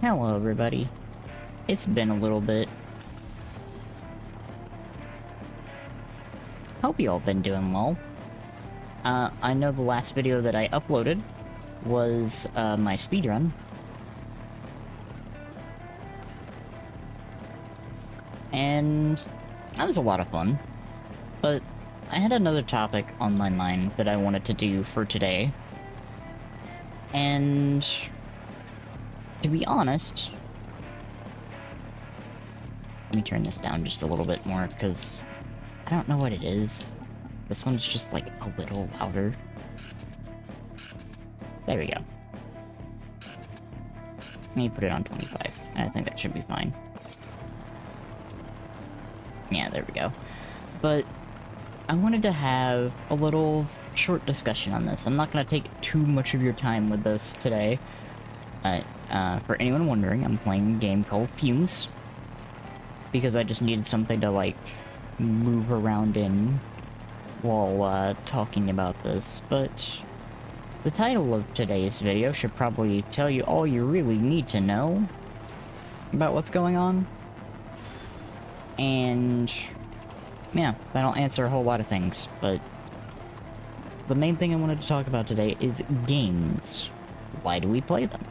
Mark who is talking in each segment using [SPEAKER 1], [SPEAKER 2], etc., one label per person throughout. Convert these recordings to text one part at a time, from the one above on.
[SPEAKER 1] Hello everybody. It's been a little bit. Hope you all been doing well. I know the last video that I uploaded was my speedrun. And that was a lot of fun. But I had another topic on my mind that I wanted to do for today. And to be honest, let me turn this down just a little bit more, because I don't know what it is. This one's just like a little louder. There we go. Let me put it on 25. I think that should be fine. Yeah, there we go. But I wanted to have a little short discussion on this. I'm not going to take too much of your time with this today. For anyone wondering, I'm playing a game called Fumes, because I just needed something to, like, move around in while talking about this. But the title of today's video should probably tell you all you really need to know about what's going on. And yeah, that'll answer a whole lot of things, but the main thing I wanted to talk about today is games. Why do we play them?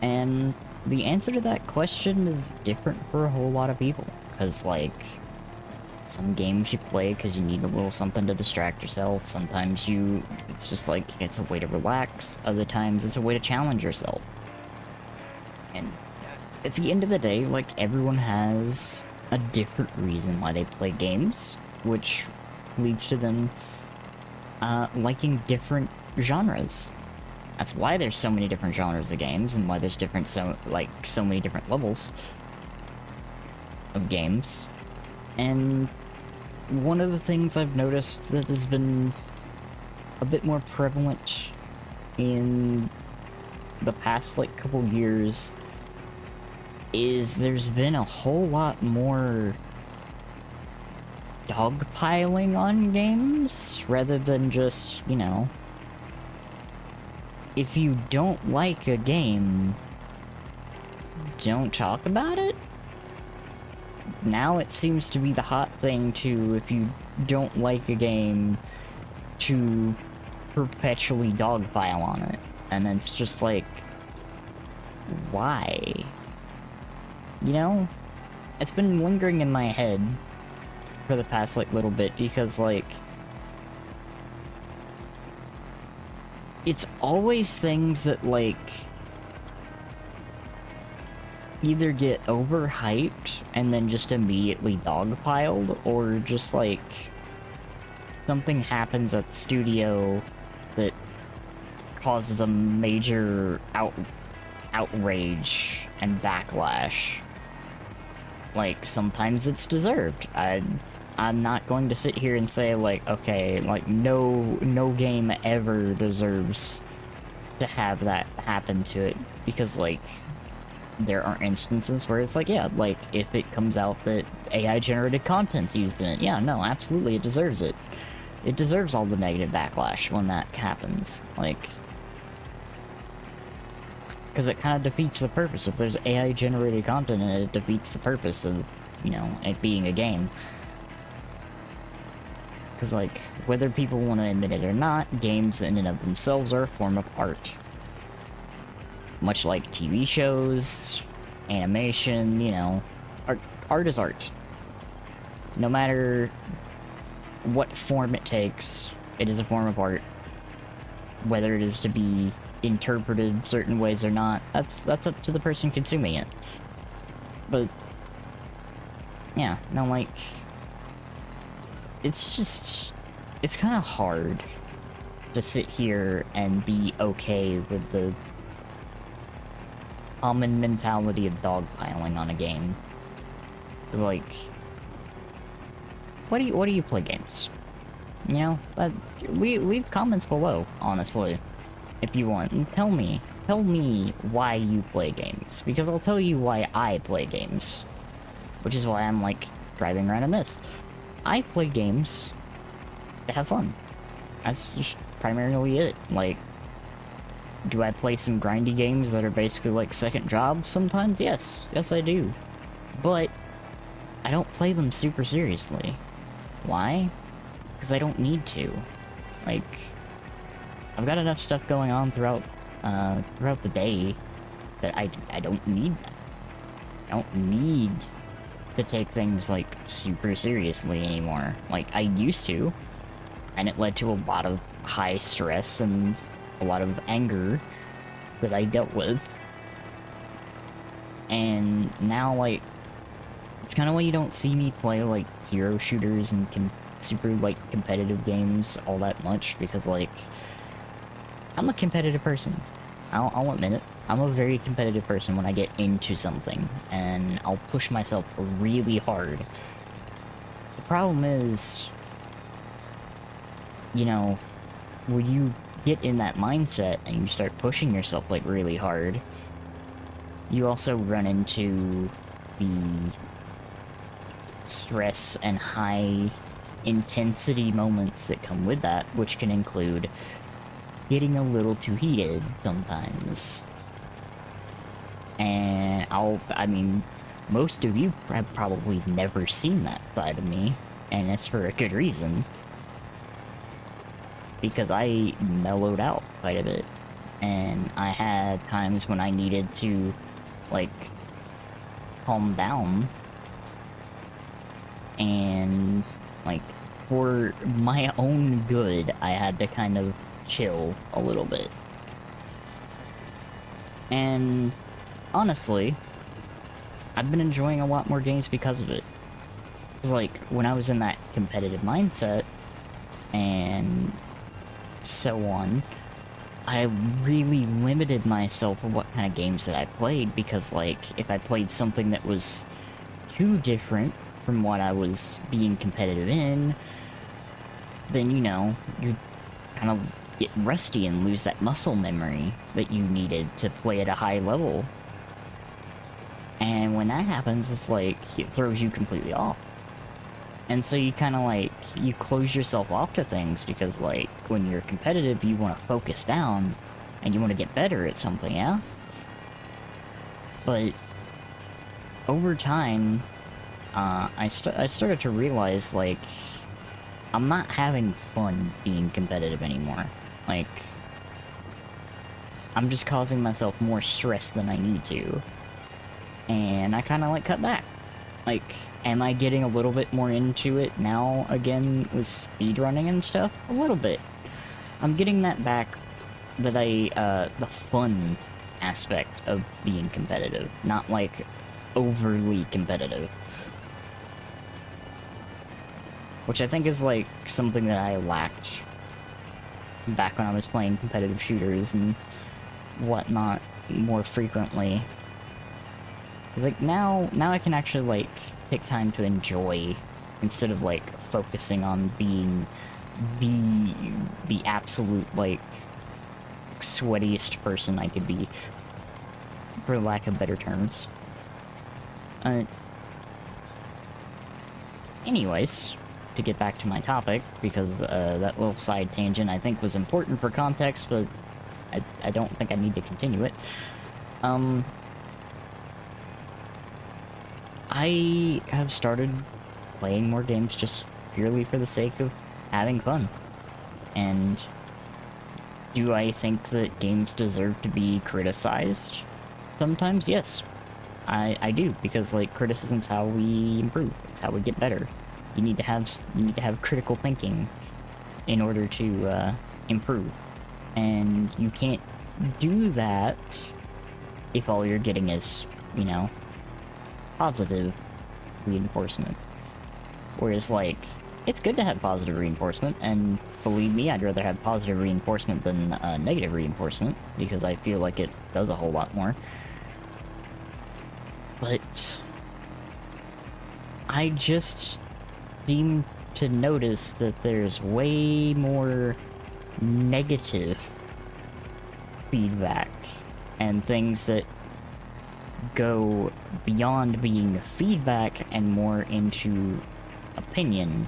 [SPEAKER 1] And the answer to that question is different for a whole lot of people, because, like, some games you play because you need a little something to distract yourself. Sometimes it's just like, it's a way to relax. Other times it's a way to challenge yourself. And at the end of the day, like, everyone has a different reason why they play games, which leads to them liking different genres. That's why there's so many different genres of games, and why there's so many different levels of games. And one of the things I've noticed that has been a bit more prevalent in the past, like, couple years is there's been a whole lot more dogpiling on games, rather than just, you know, if you don't like a game, don't talk about it. Now it seems to be the hot thing to, if you don't like a game, to perpetually dogpile on it. And it's just like, why? You know? It's been lingering in my head for the past, like, little bit, because, like, it's always things that, like, either get overhyped and then just immediately dogpiled, or just, like, something happens at the studio that causes a major outrage and backlash. Like, sometimes it's deserved. I'm not going to sit here and say, like, okay, like, no game ever deserves to have that happen to it, because, like, there are instances where it's like, yeah, like, if it comes out that AI-generated content's used in it, yeah, no, absolutely, it deserves it. It deserves all the negative backlash when that happens, like, because it kind of defeats the purpose. If there's AI-generated content in it, it defeats the purpose of, you know, it being a game. Because, like, whether people want to admit it or not, games in and of themselves are a form of art. Much like TV shows, animation, you know, art is art. No matter what form it takes, it is a form of art. Whether it is to be interpreted certain ways or not, that's up to the person consuming it. But yeah, no, like, it's kind of hard to sit here and be okay with the common mentality of dogpiling on a game. Like, what do you play games? You know, leave comments below, honestly, if you want, and tell me why you play games, because I'll tell you why I play games, which is why I'm, like, driving around in this. I play games to have fun. That's just primarily it. Like, do I play some grindy games that are basically like second jobs sometimes? Yes. Yes, I do. But I don't play them super seriously. Why? Because I don't need to. Like, I've got enough stuff going on throughout the day that I don't need that. I don't need to take things, like, super seriously anymore. Like, I used to, and it led to a lot of high stress and a lot of anger that I dealt with. And now, like, it's kind of why you don't see me play, like, hero shooters and super, like, competitive games all that much, because, like, I'm a competitive person. I'll admit it. I'm a very competitive person when I get into something, and I'll push myself really hard. The problem is, you know, when you get in that mindset and you start pushing yourself, like, really hard, you also run into the stress and high intensity moments that come with that, which can include getting a little too heated sometimes. And I mean, most of you have probably never seen that side of me, and it's for a good reason. Because I mellowed out quite a bit, and I had times when I needed to, like, calm down, and, like, for my own good, I had to kind of chill a little bit. And honestly, I've been enjoying a lot more games because of it. Cause, like, when I was in that competitive mindset and so on, I really limited myself for what kind of games that I played, because, like, if I played something that was too different from what I was being competitive in, then, you know, you kind of get rusty and lose that muscle memory that you needed to play at a high level. And when that happens, it's like, it throws you completely off. And so you kind of, like, you close yourself off to things, because, like, when you're competitive, you want to focus down, and you want to get better at something, yeah? But over time, I started to realize, like, I'm not having fun being competitive anymore. Like, I'm just causing myself more stress than I need to. And I kind of, like, cut back. Like, am I getting a little bit more into it now again with speedrunning and stuff? A little bit. I'm getting that back, that the fun aspect of being competitive, not, like, overly competitive. Which I think is, like, something that I lacked back when I was playing competitive shooters and whatnot more frequently. Like, now I can actually, like, take time to enjoy, instead of, like, focusing on being the absolute, like, sweatiest person I could be, for lack of better terms. Anyways, to get back to my topic, because that little side tangent I think was important for context, but I don't think I need to continue it. I have started playing more games just purely for the sake of having fun. And do I think that games deserve to be criticized? Sometimes, yes. I do, because, like, criticism's how we improve. It's how we get better. You need to have critical thinking in order to improve. And you can't do that if all you're getting is, you know, positive reinforcement. Whereas, like, it's good to have positive reinforcement, and believe me, I'd rather have positive reinforcement than negative reinforcement, because I feel like it does a whole lot more. But I just seem to notice that there's way more negative feedback and things that go beyond being feedback and more into opinion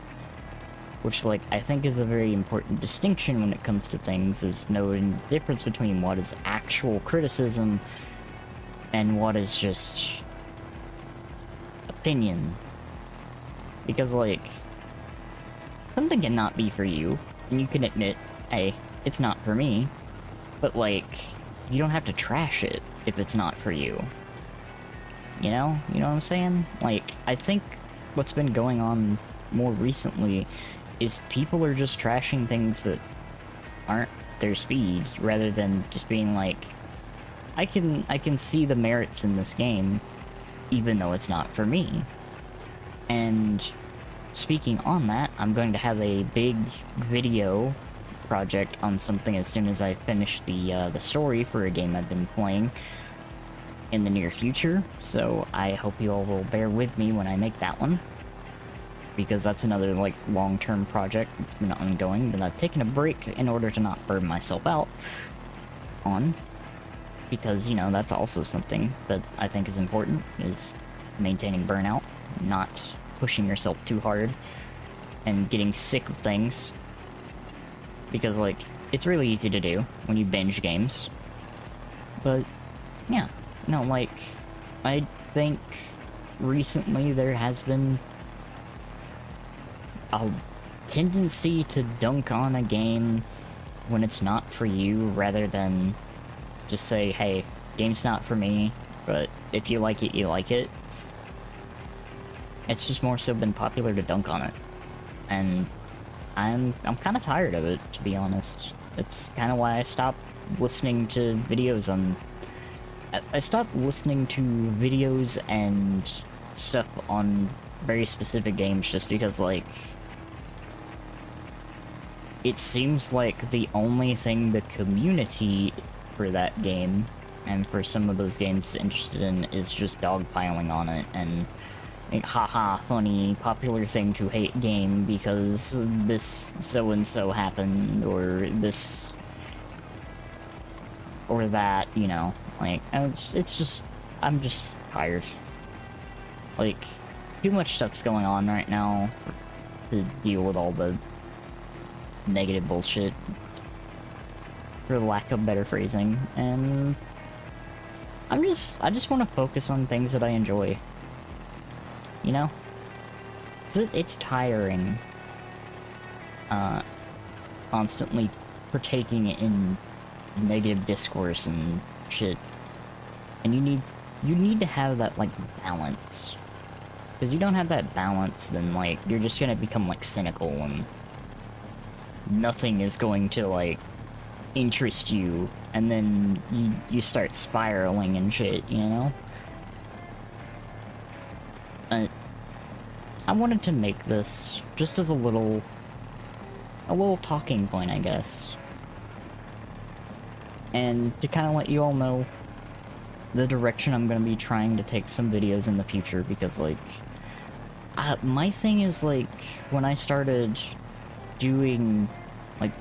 [SPEAKER 1] which, like, I think is a very important distinction when it comes to things, is knowing the difference between what is actual criticism and what is just opinion. Because, like, something can not be for you, and you can admit, hey, it's not for me, but, like, you don't have to trash it if it's not for you. You know? You know what I'm saying? Like, I think what's been going on more recently is people are just trashing things that aren't their speed, rather than just being like, I can see the merits in this game, even though it's not for me. And speaking on that, I'm going to have a big video project on something as soon as I finish the story for a game I've been playing in the near future. So I hope you all will bear with me when I make that one, because that's another, like, long-term project that's been ongoing that I've taken a break in order to not burn myself out on. Because, you know, that's also something that I think is important, is maintaining burnout, not pushing yourself too hard, and getting sick of things. Because, like, it's really easy to do when you binge games. But, yeah. No, like, I think recently there has been a tendency to dunk on a game when it's not for you, rather than just say, hey, game's not for me, but if you like it, you like it. It's just more so been popular to dunk on it. And I'm kind of tired of it, to be honest. It's kind of why I stopped listening to videos on... I stopped listening to videos and stuff on very specific games just because, like, it seems like the only thing the community for that game, and for some of those games interested in, is just dogpiling on it, and like, haha, funny, popular thing to hate game because this so-and-so happened, or this... or that, you know. Like, it's just... I'm just tired. Like, too much stuff's going on right now to deal with all the negative bullshit, for lack of better phrasing, and I just want to focus on things that I enjoy. You know? It's tiring, constantly partaking in negative discourse and shit. And you need to have that, like, balance. Because you don't have that balance, then, like, you're just gonna become, like, cynical, and nothing is going to, like, interest you, and then you start spiraling and shit, you know? I wanted to make this just as a little talking point, I guess. And to kind of let you all know the direction I'm going to be trying to take some videos in the future, because, like, my thing is, like, when I started doing, like,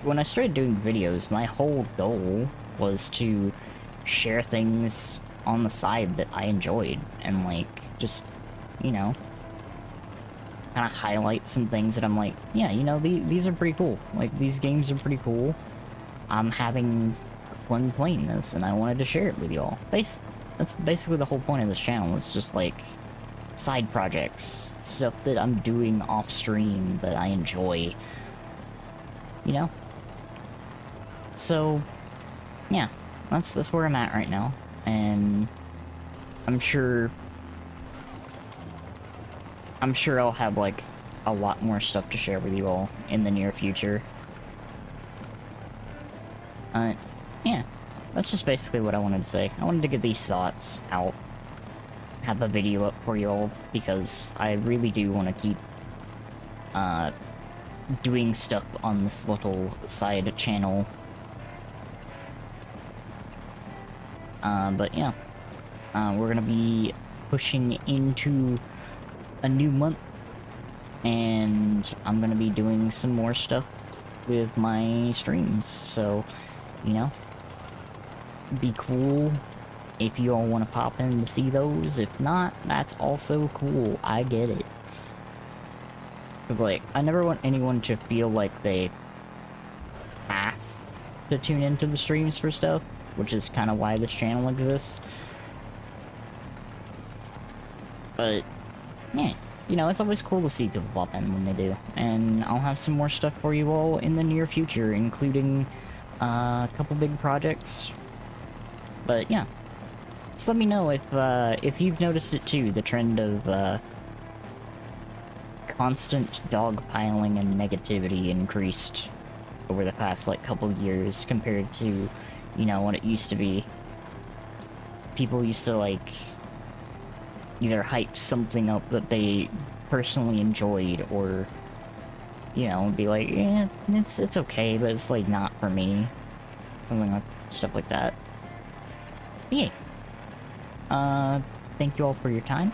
[SPEAKER 1] when I started doing videos, my whole goal was to share things on the side that I enjoyed, and, like, just, you know, kind of highlight some things that I'm like, yeah, you know, these are pretty cool. Like, these games are pretty cool. I'm having fun playing this, and I wanted to share it with y'all. That's basically the whole point of this channel, is just, like, side projects, stuff that I'm doing off stream that I enjoy, you know? So, yeah, that's where I'm at right now, and I'm sure I'll have, like, a lot more stuff to share with you all in the near future. Yeah, that's just basically what I wanted to say. I wanted to get these thoughts out, have a video up for you all, because I really do want to keep, doing stuff on this little side channel. But yeah, we're gonna be pushing into a new month, and I'm gonna be doing some more stuff with my streams, so, you know, be cool if you all want to pop in to see those. If not, that's also cool. I get it. Because, like, I never want anyone to feel like they have to tune into the streams for stuff, which is kind of why this channel exists. But, yeah, you know, it's always cool to see people pop in when they do. And I'll have some more stuff for you all in the near future, including a couple big projects. But, yeah. Just let me know if you've noticed it too, the trend of, constant dogpiling and negativity increased over the past, like, couple years compared to, you know, what it used to be. People used to, like, either hype something up that they personally enjoyed, or, you know, be like, eh, it's okay, but it's, like, not for me. Something like, stuff like that. But yeah. Thank you all for your time.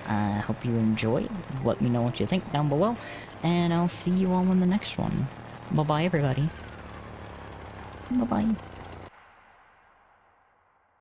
[SPEAKER 1] I hope you enjoy. Let me know what you think down below, and I'll see you all in the next one. Bye-bye, everybody. Bye-bye.